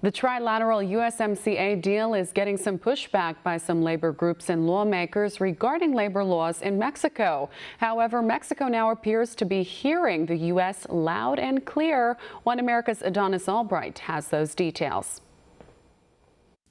The trilateral USMCA deal is getting some pushback by some labor groups and lawmakers regarding labor laws in Mexico. However, Mexico now appears to be hearing the U.S. loud and clear. One America's Adonis Albright has those details.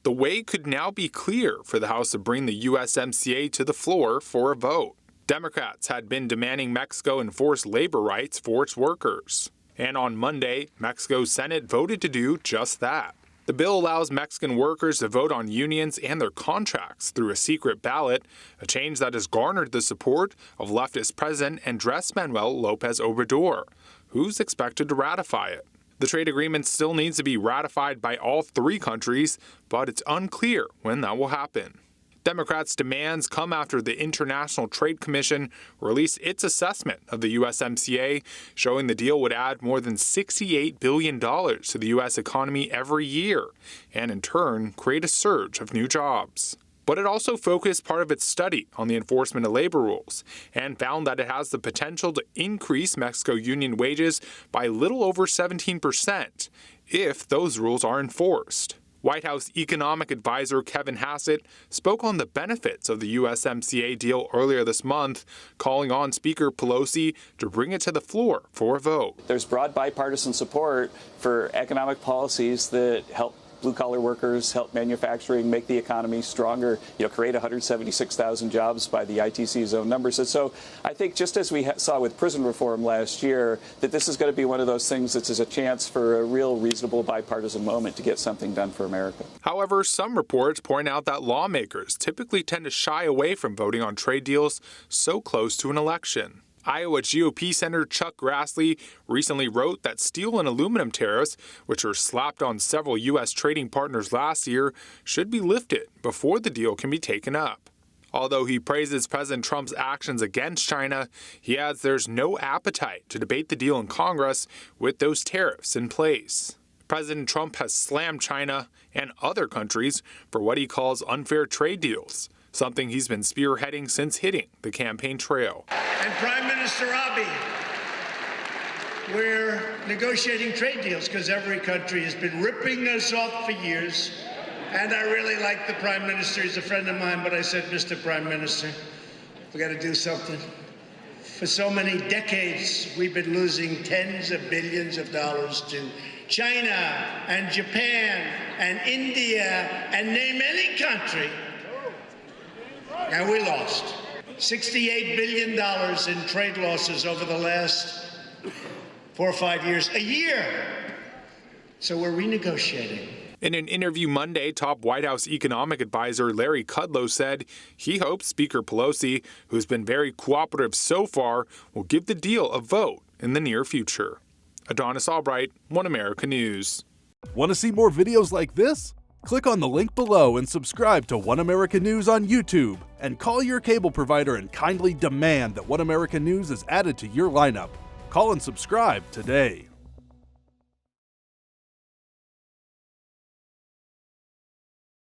The way could now be clear for the House to bring the USMCA to the floor for a vote. Democrats had been demanding Mexico enforce labor rights for its workers. And on Monday, Mexico's Senate voted to do just that. The bill allows Mexican workers to vote on unions and their contracts through a secret ballot, a change that has garnered the support of leftist President Andrés Manuel López Obrador, who's expected to ratify it. The trade agreement still needs to be ratified by all three countries, but it's unclear when that will happen. Democrats' demands come after the International Trade Commission released its assessment of the USMCA, showing the deal would add more than $68 billion to the U.S. economy every year, and in turn create a surge of new jobs. But it also focused part of its study on the enforcement of labor rules and found that it has the potential to increase Mexico union wages by a little over 17% if those rules are enforced. White House economic advisor Kevin Hassett spoke on the benefits of the USMCA deal earlier this month, calling on Speaker Pelosi to bring it to the floor for a vote. There's broad bipartisan support for economic policies that help blue-collar workers, help manufacturing, make the economy stronger, create 176,000 jobs by the ITC's own numbers. And so I think just as we saw with prison reform last year, that this is going to be one of those things that is a chance for a real reasonable bipartisan moment to get something done for America. However, some reports point out that lawmakers typically tend to shy away from voting on trade deals so close to an election. Iowa GOP Senator Chuck Grassley recently wrote that steel and aluminum tariffs, which were slapped on several U.S. trading partners last year, should be lifted before the deal can be taken up. Although he praises President Trump's actions against China, he adds there's no appetite to debate the deal in Congress with those tariffs in place. President Trump has slammed China and other countries for what he calls unfair trade deals, something he's been spearheading since hitting the campaign trail. And Prime Minister Abiy, we're negotiating trade deals because every country has been ripping us off for years. And I really like the Prime Minister. He's a friend of mine, but I said, Mr. Prime Minister, we got to do something. For so many decades, we've been losing tens of billions of dollars to China and Japan and India and name any country. And we lost $68 billion in trade losses over the last 4 or 5 years, a year. So we're renegotiating. In an interview Monday, top White House economic advisor Larry Kudlow said he hopes Speaker Pelosi, who's been very cooperative so far, will give the deal a vote in the near future. Adonis Albright, One America News. Want to see more videos like this? Click on the link below and subscribe to One America News on YouTube, and call your cable provider and kindly demand that One America News is added to your lineup. Call and subscribe today.